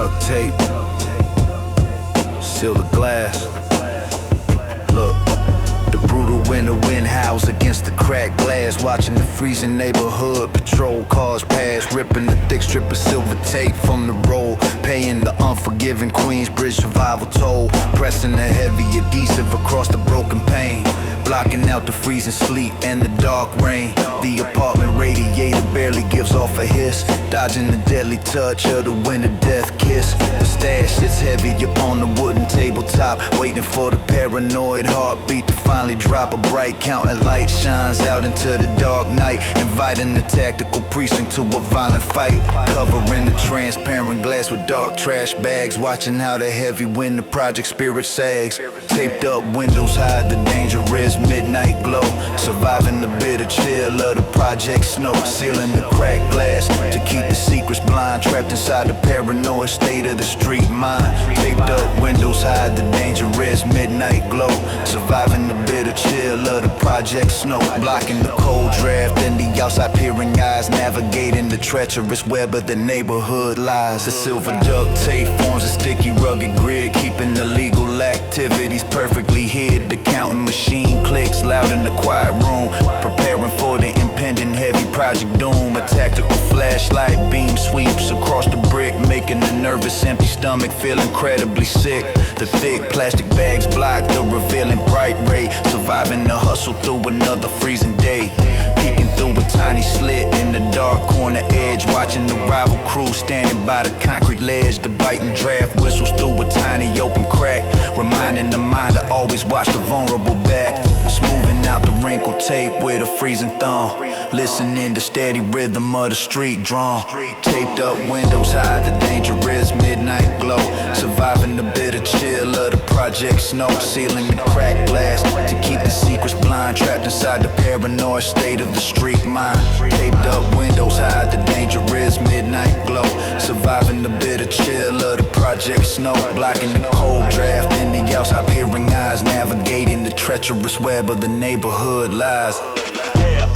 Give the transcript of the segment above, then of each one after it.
duct tape, seal the glass. Look, the brutal winter wind howls against the cracked glass, watching the freezing neighborhood patrol cars pass, ripping the thick strip of silver tape from the roll, paying the unforgiving Queensbridge survival toll, pressing the heavy adhesive across the broken pane, blocking out the freezing sleet and the dark rain. The apartment radiator barely gives off a hiss, dodging the deadly touch of the winter death kiss. The stash sits heavy upon the wooden tabletop, waiting for the paranoid heartbeat to finally drop. A bright counter light shines out into the dark night, inviting the tactical precinct to a violent fight. Covering the transparent glass with dark trash bags, watching how the heavy wind the project spirit sags. Taped up windows hide the dangerous midnight glow, surviving the bitter chill of the project snow, sealing the cracked glass to keep the secrets blind, trapped inside the paranoid state of the street mind. Taped up windows hide the dangerous midnight glow, surviving the bitter chill of the project snow, blocking the cold draft and the outside peering eyes, navigating the treacherous web of the neighborhood lies. The silver duct tape forms a sticky rugged grid, keeping illegal activities perfectly hid. The counting machine clicks loud in the quiet room, preparing for the impending heavy project doom. A tactical flashlight beam sweeps across the brick, making the nervous empty stomach feel incredibly sick. The thick plastic bags block the revealing bright ray, surviving the hustle through another freezing day. Peeking through a tiny slit in the dark corner edge, watching the rival crew standing by the concrete ledge. The biting draft whistles through a tiny open crack, reminding the mind to always watch the vulnerable back. Smoothing out the wrinkled tape with a freezing thumb, listening to steady rhythm of the street drum. Taped up windows hide the dangerous midnight glow, surviving the bitter chill of the project snow, sealing the cracked glass to keep the secrets blind, trapped inside the paranoid state of the street mind. Taped up windows hide the dangerous midnight glow, surviving the bitter chill of the project snow, blocking the cold draft and the outside peering eyes, navigating the treacherous web of the neighborhood lies. Yeah,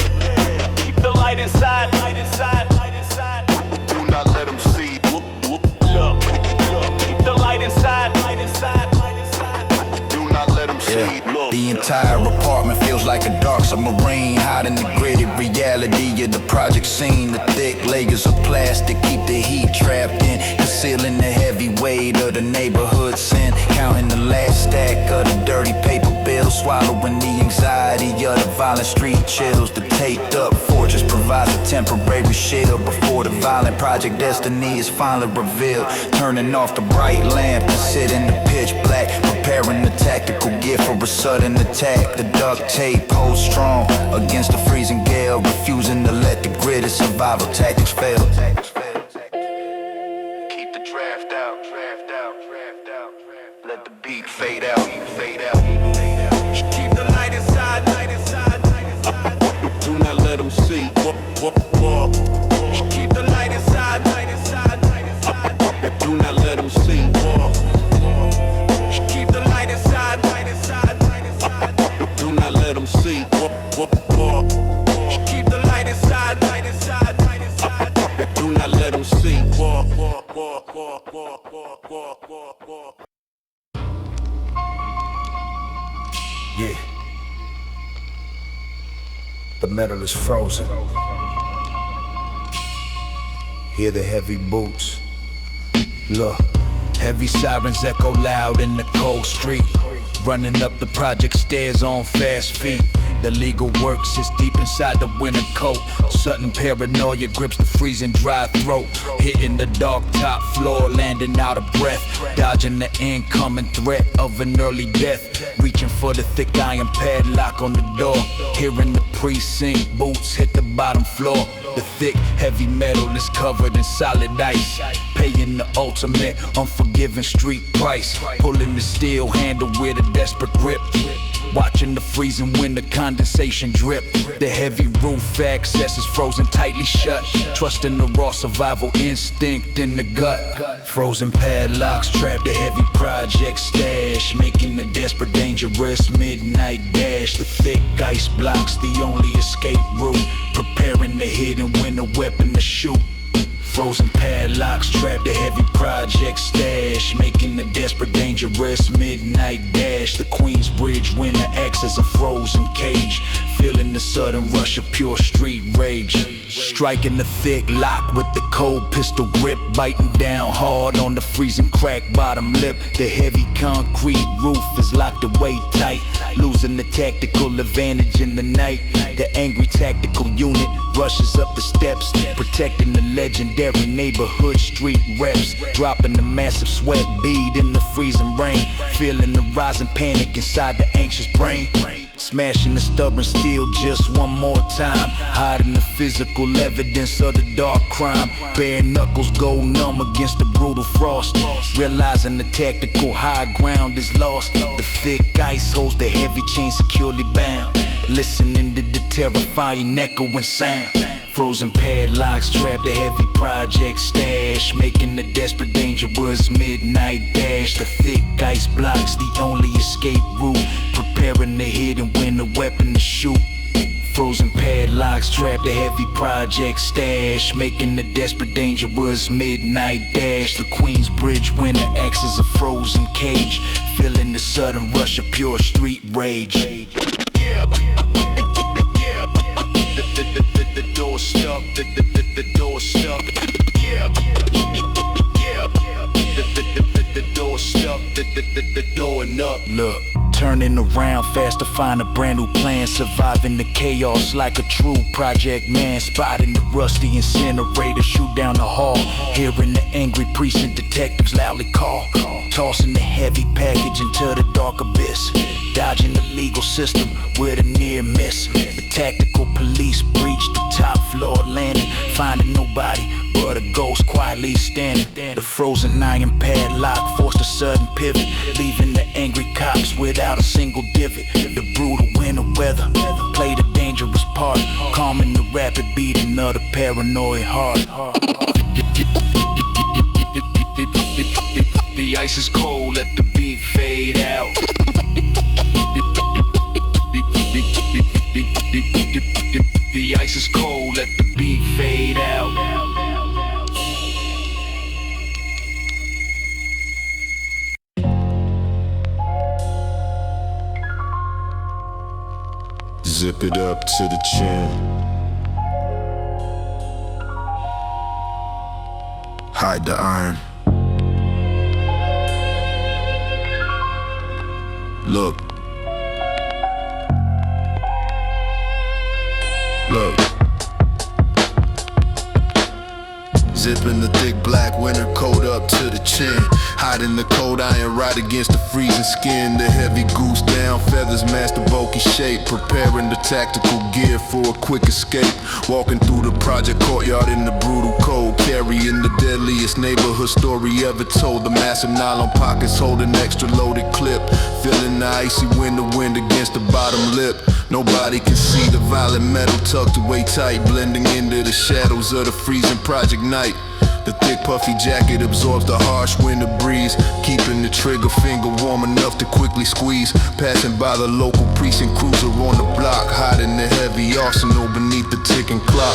keep the light inside, light inside, light inside. Do not let them see. Look, keep the light inside, light inside, light inside. Do not let them see. The entire apartment feels like a dark submarine, hiding the gritty reality of the project scene. The thick layers of plastic keep the heat trapped in, concealing the heavy weight of the neighborhood sin. Counting the last stack of the dirty paper bills, swallowing the anxiety of the violent street chills. The taped up fortress provides a temporary shield before the violent project destiny is finally revealed. Turning off the bright lamp and sit in the pitch black, preparing the tactical gear for a sudden attack. The duct tape holds strong against the freezing gale, refusing to let the grit of survival tactics fail. Keep the draft out, draft out, draft out. Let the beat fade out, fade out. Keep the light inside, light inside, light inside. Do not let them see. Keep the light inside, light inside, light inside. Do not let them see. Keep the light inside, light inside, light inside. Do not let them see. Keep the light inside, light inside, light inside. Do not let them see. Yeah. The metal is frozen. Hear the heavy boots. Look, heavy sirens echo loud in the cold street, running up the project stairs on fast feet. The legal work sits deep inside the winter coat. Sudden paranoia grips the freezing dry throat, hitting the dark top floor, landing out of breath, dodging the incoming threat of an early death, reaching for the thick iron padlock on the door, hearing the precinct boots hit the bottom floor. The thick, heavy metal is covered in solid ice, paying the ultimate, unforgiving street price, pulling the steel handle with a desperate grip, watching the freezing winter condensation drip. The heavy roof access is frozen tightly shut, trusting the raw survival instinct in the gut. Frozen padlocks trap the heavy project stash, making the desperate dangerous midnight dash. The thick ice blocks the only escape route, preparing the hidden winter weapon to shoot. Frozen padlocks, trapped a heavy project stash, making the desperate dangerous midnight dash. The Queensbridge winter acts as a frozen cage, feeling the sudden rush of pure street rage. Striking the thick lock with the cold pistol grip, biting down hard on the freezing crack bottom lip. The heavy concrete roof is locked away tight, losing the tactical advantage in the night. The angry tactical unit rushes up the steps, protecting the legendary neighborhood street reps. Dropping the massive sweat bead in the freezing rain, feeling the rising panic inside the anxious brain. Smashing the stubborn steel just one more time, hiding the physical evidence of the dark crime. Bare knuckles go numb against the brutal frost, realizing the tactical high ground is lost. The thick ice holds the heavy chain securely bound, listening to the terrifying echoing sound. Frozen padlocks, trapped a heavy project stash, making the desperate dangerous midnight dash. The thick ice blocks the only escape route, preparing to hit and win a weapon to shoot. Frozen padlocks, trapped a heavy project stash, making the desperate dangerous midnight dash. The Queensbridge winter acts as a frozen cage, feeling the sudden rush of pure street rage. The door stuck, the door stuck. The door stuck, the door and up. Look, turning around fast to find a brand new plan, surviving the chaos like a true project man. Spotting the rusty incinerator, shoot down the hall, hearing the angry precinct detectives loudly call. Tossing the heavy package into the dark abyss, dodging the legal system with a near miss. The tactical police breached the top floor landing, finding nobody but a ghost quietly standing. The frozen iron padlock forced a sudden pivot, leaving the angry cops without a single divot. The brutal winter weather played a dangerous part, calming the rapid beating of the paranoid heart. The ice is cold, let the beat fade out. The ice is cold, let the beat fade out. Zip it up to the chin. Hide the iron. Look. Zipping the thick black winter coat up to the chin, hiding the cold iron right against the freezing skin. The heavy goose down, feathers match the bulky shape, preparing the tactical gear for a quick escape. Walking through the project courtyard in the brutal cold, carrying the deadliest neighborhood story ever told. The massive nylon pockets holding extra loaded clip, feeling the icy winter wind against the bottom lip. Nobody can see the violet metal tucked away tight, blending into the shadows of the freezing project night. The thick puffy jacket absorbs the harsh winter breeze, keeping the trigger finger warm enough to quickly squeeze. Passing by the local precinct cruiser on the block, hiding the heavy arsenal beneath the ticking clock.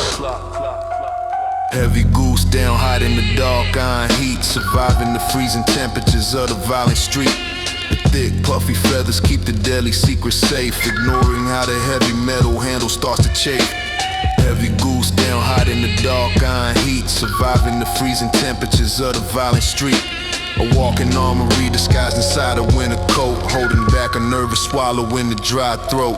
Heavy goose down, hiding the dark iron heat, surviving the freezing temperatures of the violent street. The thick puffy feathers keep the deadly secret safe, ignoring how the heavy metal handle starts to chafe. Heavy goose down, hiding the dark iron heat, surviving the freezing temperatures of the violent street. A walking armory disguised inside a winter coat, holding back a nervous swallow in the dry throat.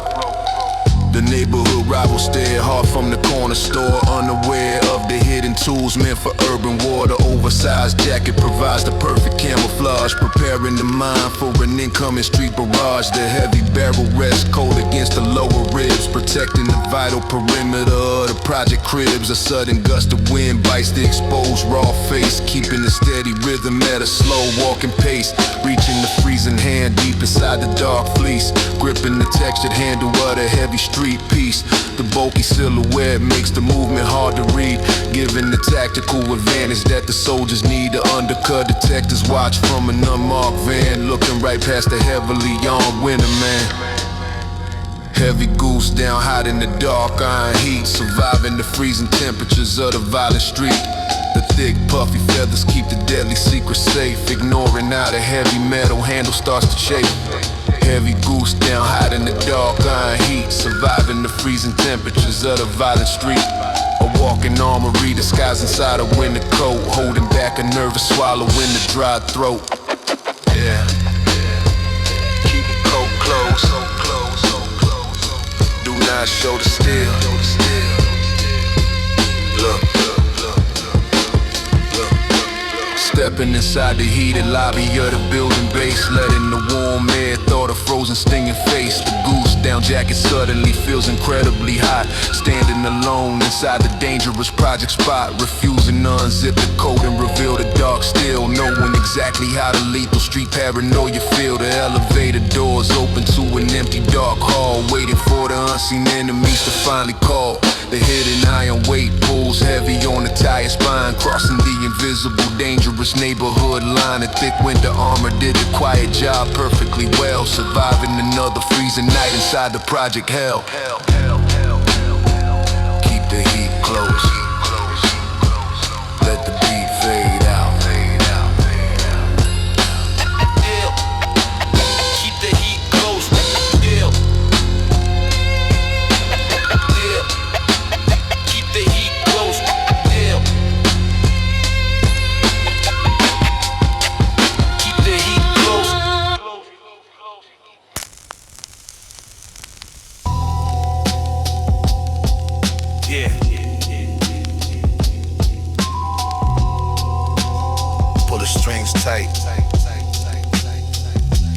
The neighborhood rival stare hard from the corner store, unaware of the hidden tools meant for urban war. The oversized jacket provides the perfect camouflage, preparing the mind for an incoming street barrage. The heavy barrel rests cold against the lower ribs, protecting the vital perimeter of the project cribs. A sudden gust of wind bites the exposed raw face, keeping the steady rhythm at a slow walking pace. Reaching the freezing hand deep inside the dark fleece, gripping the textured handle of the heavy street piece. The bulky silhouette makes the movement hard to read, giving the tactical advantage that the soldiers need. The undercut detectives watch from an unmarked van, looking right past the heavily armed winter man. Heavy goose down hot in the dark iron heat, surviving the freezing temperatures of the violent street. The thick puffy feathers keep the deadly secret safe, ignoring how the heavy metal handle starts to chafe. Heavy goose down hot in the dark iron heat, surviving the freezing temperatures of the violent street. A walking armory disguised inside a winter coat, holding back a nervous swallow in the dry throat. Yeah. Keep it cold close. Do not show the steel. Look. Stepping inside the heated lobby of the building base, letting the warm air thaw the frozen stinging face. The goose down jacket suddenly feels incredibly hot, standing alone inside the dangerous project spot, refusing to unzip the coat and reveal the dark steel, knowing exactly how the lethal street paranoia feel. The elevator doors open to an empty dark hall, waiting for the unseen enemies to finally call. The hidden iron weight pulls heavy on the tired spine, crossing the invisible dangerous neighborhood line. A thick winter armor did a quiet job perfectly well, surviving another freezing night inside the project hell. Keep the heat close, let the beat fade out. Keep the heat close. Yeah. Keep the heat close. Yeah. Keep the heat close. Yeah. Pull the strings tight.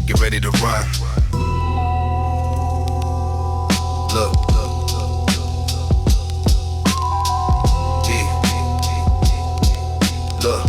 Get ready to run. Look. Yeah. Look.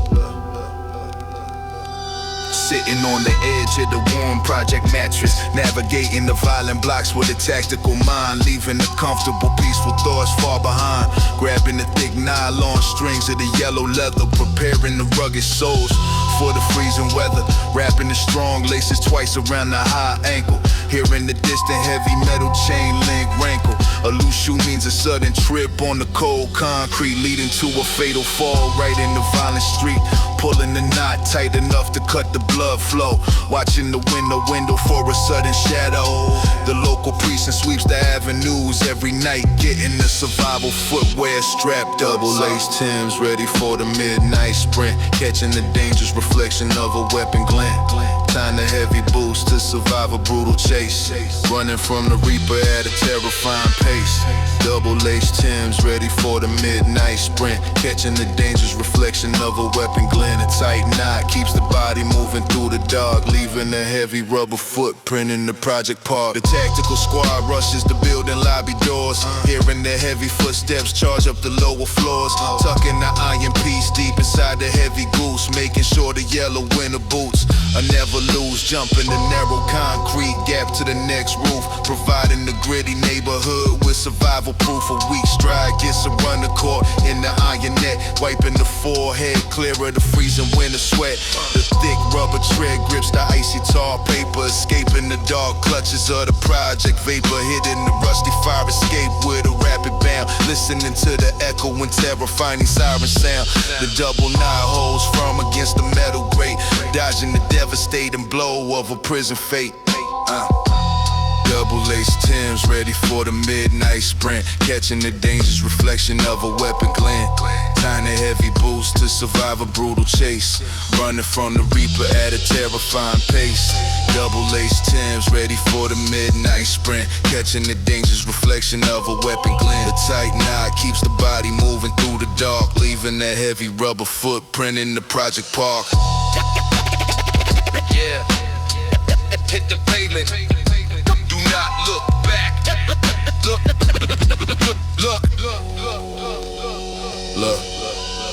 Sitting on the edge of the warm project mattress, navigating the violent blocks with a tactical mind, leaving the comfortable, peaceful thoughts far behind. Grabbing the thick nylon strings of the yellow leather, preparing the rugged soles for the freezing weather. Wrapping the strong laces twice around the high ankle, hearing the distant heavy metal chain link rankle. A loose shoe means a sudden trip on the cold concrete, leading to a fatal fall right in the violent street. Pulling the knot tight enough to cut the blood flow, watching the window for a sudden shadow. The local precinct sweeps the avenues every night, getting the survival footwear strapped up. Double-laced Timbs ready for the midnight sprint, catching the dangerous reflection of a weapon glint. Time the heavy boost to survive a brutal chase, running from the reaper at a terrifying pace. Double-laced Timbs ready for the midnight sprint, catching the dangerous reflection of a weapon glint. A tight knot keeps the body moving through the dark, leaving a heavy rubber footprint in the project park. The tactical squad rushes the building lobby doors, hearing the heavy footsteps charge up the lower floors. Tucking the iron piece deep inside the heavy goose, making sure the yellow winter boots are never loose. Jumping the narrow concrete gap to the next roof, providing the gritty neighborhood with survival proof. A weak stride gets a runner caught in the iron net, wiping the forehead clear of the freezing winter sweat. The thick rubber tread grips the icy tar paper, escaping the dark clutches of the project vapor, hitting the rusty fire escape with a rapid bound, listening to the echo and terrifying siren sound. The double knot holds firm against the metal grate, dodging the devastating blow of a prison fate. Double-laced Timbs ready for the midnight sprint, catching the dangerous reflection of a weapon glint. Time the heavy boost to survive a brutal chase, running from the reaper at a terrifying pace. Double-laced Timbs ready for the midnight sprint, catching the dangerous reflection of a weapon glint. The tight knot keeps the body moving through the dark, leaving that heavy rubber footprint in the project park. Yeah. Hit the pavement. Do not look back. Look.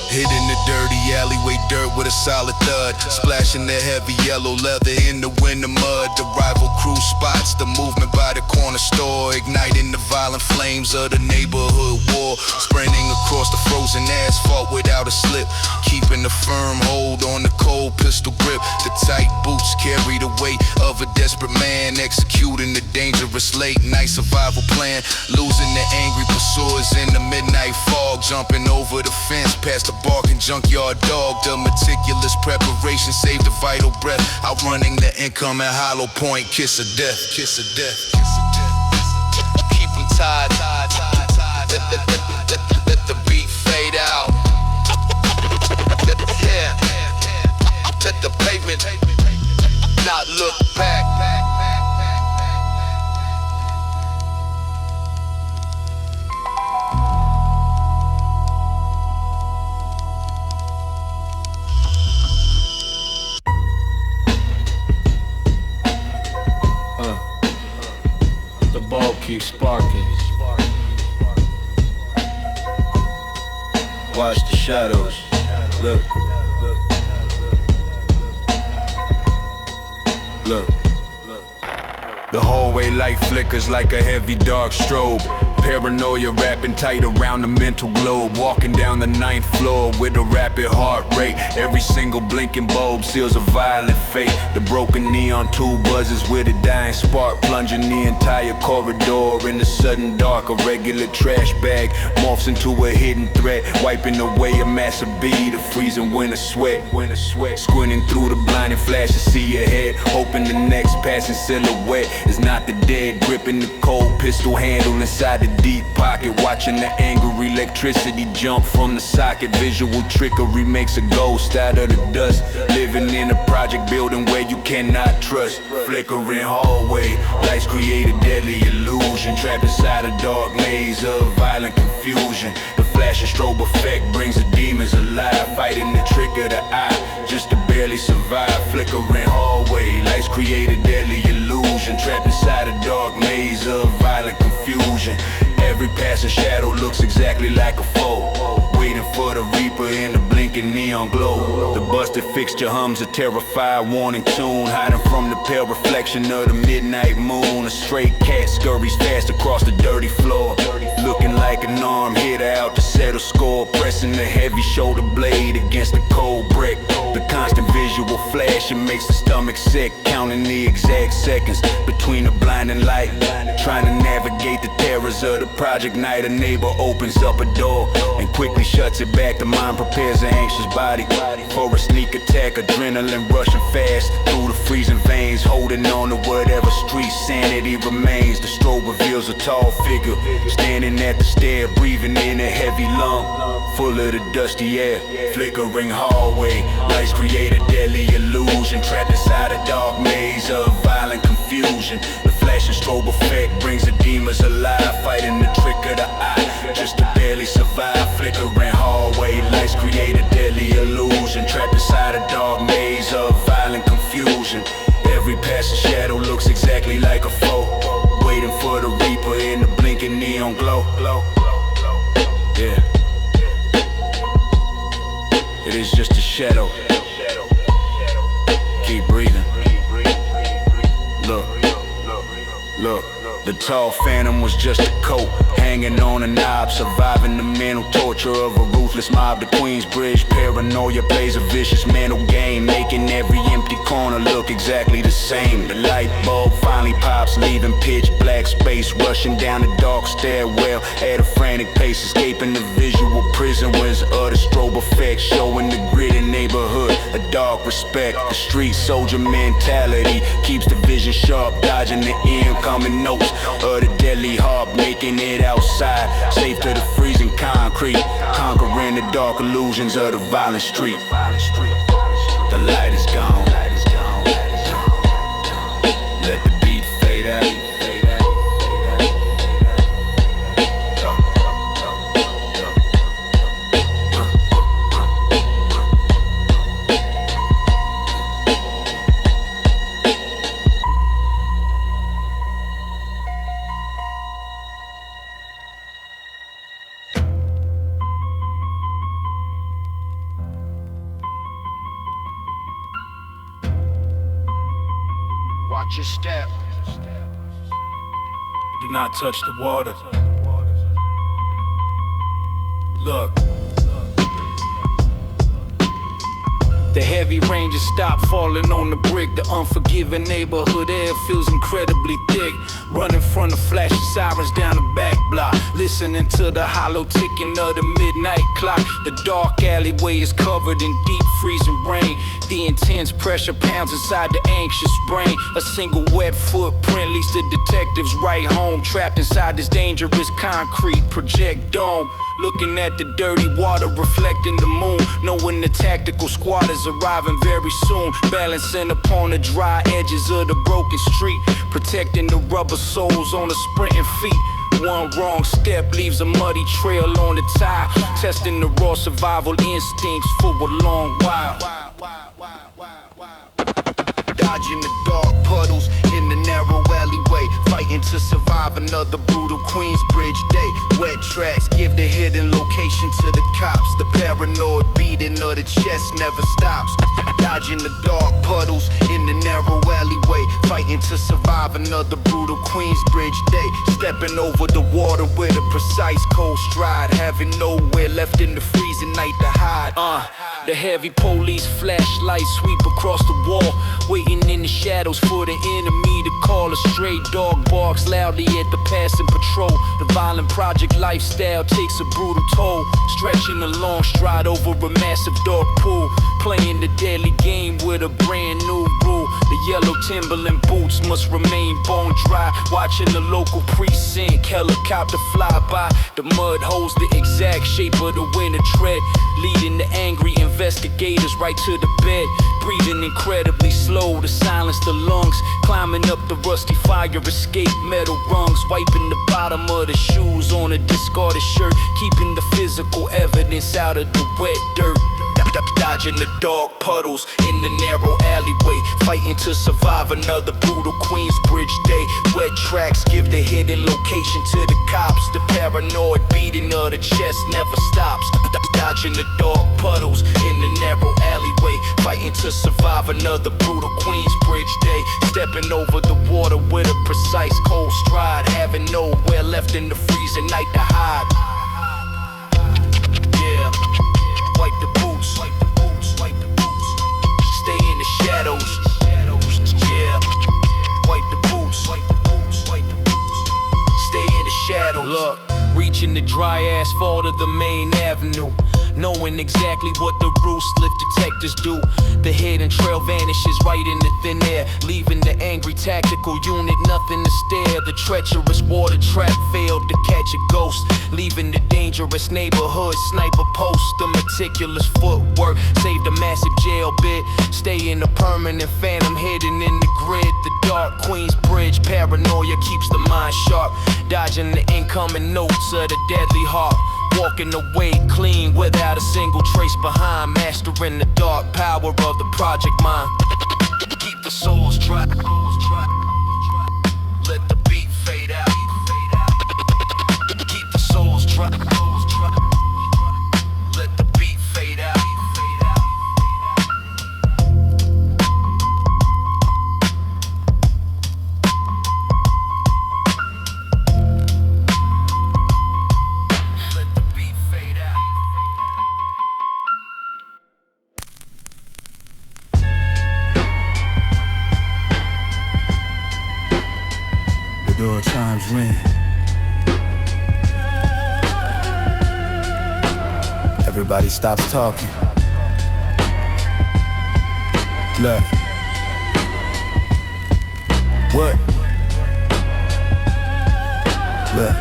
Hitting the dirty alleyway dirt with a solid thud, splashing the heavy yellow leather in the winter mud. The rival crew spots the movement by the corner store, igniting the violent flames of the neighborhood war. Sprinting across the frozen asphalt without a slip. Keeping a firm hold on the cold pistol grip. The tight boots carry the weight of a desperate man, executing the dangerous late night survival plan. Losing the angry pursuers in the midnight fog, jumping over the fence past the barking junkyard dog. The meticulous preparation saved the vital breath, outrunning the incoming hollow point. Kiss of death, kiss of death, kiss of death. Keep them tied, let the beat fade out. Yeah, let the pavement not look back. The ball keeps sparking. Watch the shadows. Look. Look. The hallway light flickers like a heavy dark strobe. Paranoia wrapping tight around the mental globe. Walking down the 9th floor with a rapid heart rate. Every single blinking bulb seals a violent fate. The broken neon tube buzzes with a dying spark, plunging the entire corridor in the sudden dark. A regular trash bag morphs into a hidden threat, wiping away a massive bead of freezing winter sweat. Squinting through the blinding flash to see ahead, hoping the next passing silhouette is not the dead. Gripping the cold pistol handle inside the deep pocket, watching the angry electricity jump from the socket. Visual trickery makes a ghost out of the dust, living in a project building where you cannot trust. Flickering hallway lights create a deadly illusion, trapped inside a dark maze of violent confusion. The flash and strobe effect brings the demons alive, fighting the trick of the eye just to barely survive. Flickering hallway lights create a deadly illusion, trapped inside a dark maze of violent confusion. Every passing shadow looks exactly like a foe, waiting for the reaper in the blinking neon glow. The busted fixture hums a terrified warning tune, hiding from the pale reflection of the midnight moon. A stray cat scurries fast across the dirty floor, looking like an arm hitter out to settle score, pressing the heavy shoulder blade against the cold brick. The constant visual flashing makes the stomach sick, counting the exact seconds between the blinding light, trying to navigate the terrors of the project night. A neighbor opens up a door and quickly shuts it back. The mind prepares an anxious body for a sneak attack. Adrenaline rushing fast through the freezing veins, holding on to whatever street sanity remains. The strobe reveals a tall figure standing at the stair, breathing in a heavy lung full of the dusty air. Flickering hallway lights create a deadly illusion, trapped inside a dark maze of violent confusion. The flash and strobe effect brings the demons alive, fighting the trick of the eye just to barely survive. Flickering hallway lights create a deadly illusion, trapped inside a dark maze of violent confusion. Every passing shadow looks exactly like a foe, waiting for the reaper in the blinking neon glow. Yeah, it is just a shadow. Keep breathing. Look, the tall phantom was just a coat hanging on a knob, surviving the mental torture of a ruthless mob. The Queensbridge paranoia plays a vicious mental game, making every empty corner look exactly the same. The light bulb finally pops, leaving pitch black space, rushing down the dark stairwell at a frantic pace, escaping the visual prison winds of the strobe effect, showing the gritty neighborhood a dark respect. The street soldier mentality keeps the vision sharp, dodging the incoming notes of the deadly harp, making it outside, safe to the freezing concrete, conquering the dark illusions of the violent street. The light is gone. Let the beat fade out. Watch your step. Do not touch the water. Look, The heavy rain just stopped falling on the brick. The unforgiving neighborhood air feels incredibly thick. Running from the flashing sirens down the back block, listening to the hollow ticking of the midnight clock. The dark alleyway is covered in deep freezing rain. The intense pressure pounds inside the anxious brain. A single wet footprint leads the detectives right home, trapped inside this dangerous concrete project dome. Looking at the dirty water reflecting the moon, knowing the tactical squad is arriving very soon. Balancing upon the dry edges of the broken street, protecting the rubber soles on the sprinting feet. One wrong step leaves a muddy trail on the tire, testing the raw survival instincts for a long while. Dodging the dark puddles in the narrow alleyway, fighting to survive another brutal Queensbridge day. Wet tracks give the hidden location to the cops. The paranoid beating of the chest never stops. Dodging the dark puddles in the narrow alleyway, fighting to survive another brutal Queensbridge day. Stepping over the water with a precise cold stride, having nowhere left in the freezing night to hide. The heavy police flashlights sweep across the wall, waiting in the shadows for the enemy to call. A stray dog barks loudly at the passing patrol. The violent project lifestyle takes a brutal toll, stretching a long stride over a massive dark pool, playing the deadly game with a brand new rule. The yellow Timberland boots must remain bone dry, watching the local precinct helicopter fly by. The mud holds the exact shape of the winter tread, leading the angry investigators right to the bed. Breathing incredibly slow to silence the lungs, climbing up the rusty fire escape metal rungs, wiping the bottom of the shoes on a discarded shirt, keeping the physical evidence out of the wet dirt. Dodging the dark puddles in the narrow alleyway, fighting to survive another brutal Queensbridge day. Wet tracks give the hidden location to the cops. The paranoid beating of the chest never stops. Dodging the dark puddles in the narrow alleyway, fighting to survive another brutal Queensbridge day. Stepping over the water with a precise cold stride, having nowhere left in the freezing night to hide. Yeah, wipe the boots, wipe the boots, wipe the boots. Stay in the shadows. Yeah, wipe the boots, wipe the boots, wipe the boots. Stay in the shadows. Look, reaching the dry asphalt of the main avenue, knowing exactly what the roof slip detectors do. The hidden trail vanishes right in the thin air, leaving the angry tactical unit nothing to stare. The treacherous water trap failed to catch a ghost, leaving the dangerous neighborhood sniper post. The meticulous footwork saved a massive jail bit, staying a permanent phantom hidden in the grid. The dark Queensbridge paranoia keeps the mind sharp, dodging the incoming notes of the deadly harp. Walking away clean without a single trace behind, mastering the dark power of the project mind. Keep the souls dry, let the beat fade out. Keep the souls dry, let the beat fade out. Door chimes ring. Everybody stops talking. Look. What? Look.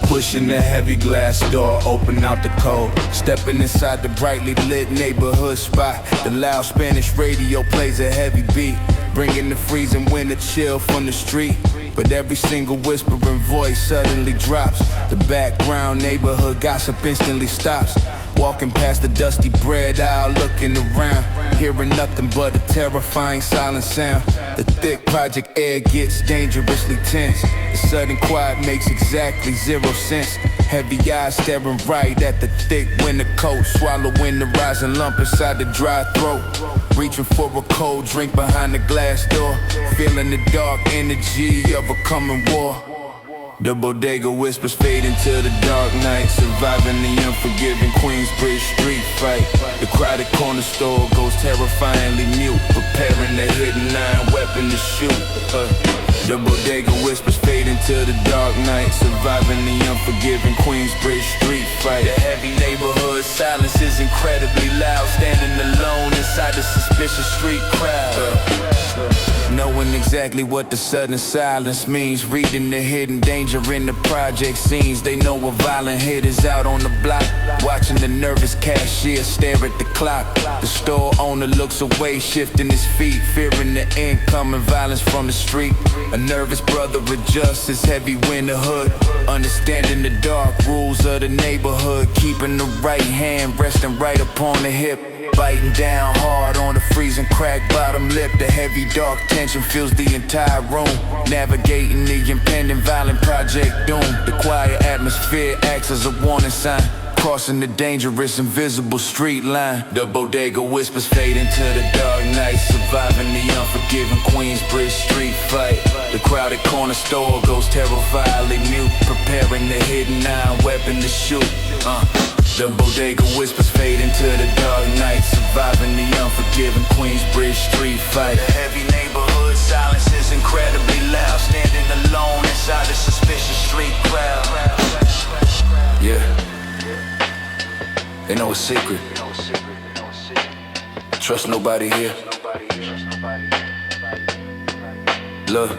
Pushing the heavy glass door, open out the cold. Stepping inside the brightly lit neighborhood spot. The loud Spanish radio plays a heavy beat, bringing the freezing winter chill from the street. But every single whispering voice suddenly drops. The background neighborhood gossip instantly stops. Walking past the dusty bread aisle, looking around, hearing nothing but a terrifying silent sound. The thick project air gets dangerously tense. The sudden quiet makes exactly 0 sense. Heavy eyes staring right at the thick winter coat, swallowing the rising lump inside the dry throat. Reaching for a cold drink behind the glass door, feeling the dark energy of a coming war. The bodega whispers fade into the dark night, surviving the unforgiving Queensbridge street fight. The crowded corner store goes terrifyingly mute, preparing the hidden iron weapon to shoot. The bodega whispers fade into the dark night, surviving the unforgiving Queensbridge street fight. The heavy neighborhood silence is incredibly loud, standing alone inside the suspicious street crowd. Knowing exactly what the sudden silence means, reading the hidden danger in the project scenes. They know a violent hit is out on the block, watching the nervous cashier stare at the clock. The store owner looks away, shifting his feet, fearing the incoming violence from the street. A nervous brother adjusts his heavy winter hood, understanding the dark rules of the neighborhood, keeping the right hand resting right upon the hip, biting down hard on the freezing crack bottom lip. The heavy dark tension fills the entire room, navigating the impending violent project doom. The quiet atmosphere acts as a warning sign, crossing the dangerous invisible street line. The bodega whispers fade into the dark night, surviving the unforgiving Queensbridge street fight. The crowded corner store goes terrifiedly mute, preparing the hidden iron weapon to shoot. The bodega whispers fade into the dark night, surviving the unforgiving Queensbridge street fight. The heavy neighborhood silence is incredibly loud, standing alone inside the suspicious street crowd. Yeah, they know a secret. Trust nobody here. Look.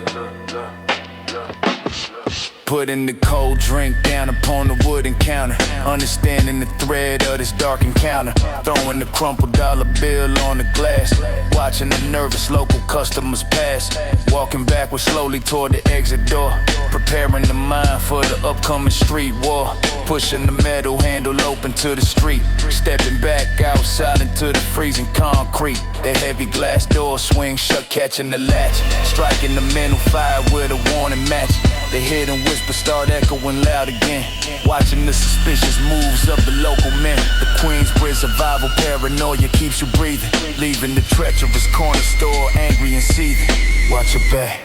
Putting the cold drink down upon the wooden counter, understanding the thread of this dark encounter. Throwing the crumpled dollar bill on the glass, watching the nervous local customers pass. Walking backwards slowly toward the exit door, preparing the mind for the upcoming street war. Pushing the metal handle open to the street, stepping back outside into the freezing concrete. The heavy glass door swings shut, catching the latch, striking the mental fire with a warning match. The hidden whispers start echoing loud again, watching the suspicious moves of the local men. The Queensbridge survival paranoia keeps you breathing, leaving the treacherous corner store angry and seething. Watch your back,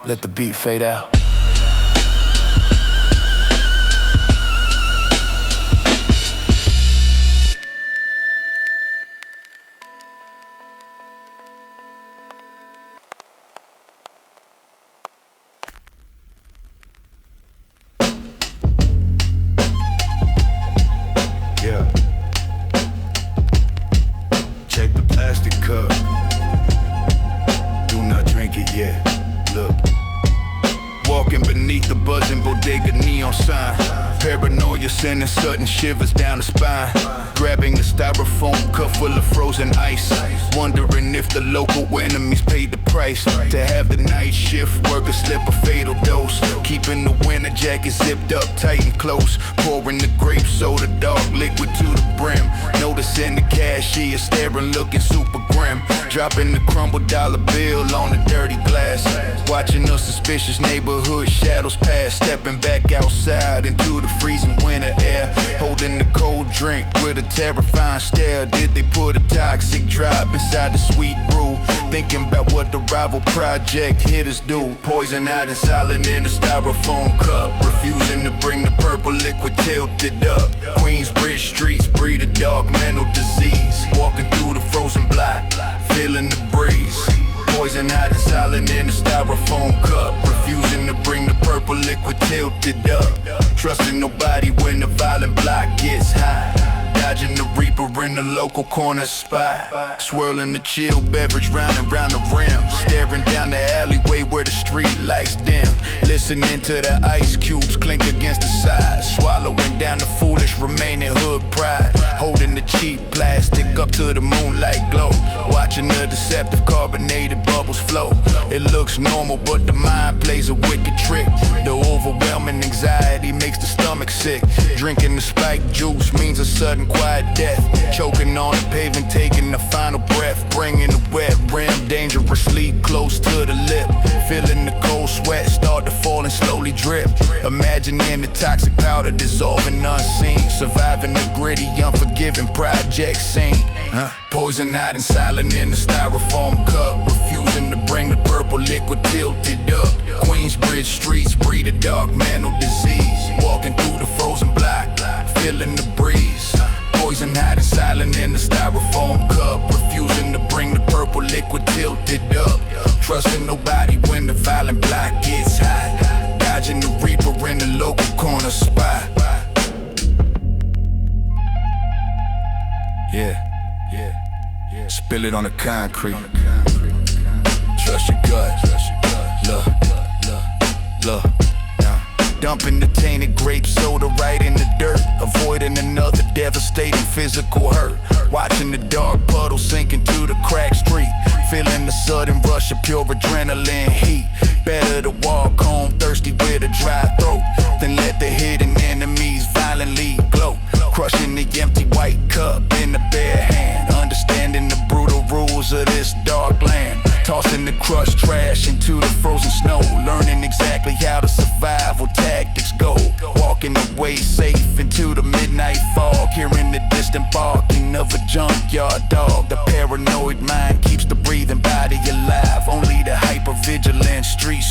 let the beat fade out. Check the plastic cup. Do not drink it yet. Look. Walking beneath the buzzing bodega neon sign. Paranoia sending sudden shivers down the spine. Grabbing the styrofoam cup full of frozen ice, wondering if the local enemies paid the price to have the night shift worker slip a fatal dose. Keeping the winter jacket zipped up tight and close, pouring the grape soda dark liquid to the brim. Noticing the cashier staring, looking super grim. Dropping the crumbled dollar bill on the dirty glass, watching the suspicious neighborhood shadows pass. Stepping back outside into the freezing winter air, holding the cold drink with a terrifying stare. Did they put a toxic drop inside the sweet brew? Thinking about what the rival project hitters do. Poison out and silent in a styrofoam cup, refusing to bring the purple liquid tilted up. Queensbridge streets breed a dark mental disease, walking through the frozen block, feeling the breeze. Poison out and silent in a styrofoam cup, refusing to bring the purple liquid tilted up. Trusting nobody when the violent block gets high, dodging the reaper in the local corner spot. Swirling the chill beverage round and round the rim, staring down the alleyway where the street lights dim. Listening to the ice cubes clink against the side, swallowing down the foolish remaining hood pride. Holding the cheap plastic up to the moonlight glow, watching the deceptive carbonated bubbles flow. It looks normal but the mind plays a wicked trick. The overwhelming anxiety makes the stomach sick. Drinking the spiked juice means a sudden quiet death. Choking on the pavement, taking the final breath, bringing the wet rim dangerously close to the lip. Feeling the cold sweat start to fall and slowly drip. Imagining the toxic powder dissolving unseen, surviving the gritty, unforgiving project scene. Poison out and silent in the styrofoam cup, refusing to bring the purple liquid tilted up. Queensbridge Queensbridge streets breed a dark mantle disease. Walking through the frozen block, feeling the breeze. Poison hiding silent in the styrofoam cup. Refusing to bring the purple liquid tilted up. Trusting nobody when the violent block gets hot. Dodging the reaper in the local corner spot. Yeah. Spill it on the concrete. Trust your gut. Look. Dumping the tainted grape soda right in the dirt. Avoiding another devastating physical hurt. Watching the dark puddle sink into the cracked street. Feeling the sudden rush of pure adrenaline heat. Better to walk home thirsty with a dry throat than let the hidden enemies violently glow. Crushing the empty white cup in the bare hand. Understanding the brutal rules of this dark land. Tossing the crushed trash into the frozen snow. Learning exactly how the survival tactics go. Walking away safe into the midnight fog. Hearing the distant barking of a junkyard dog. The paranoid mind keeps the breathing body alive. Only the hyper-vigilant street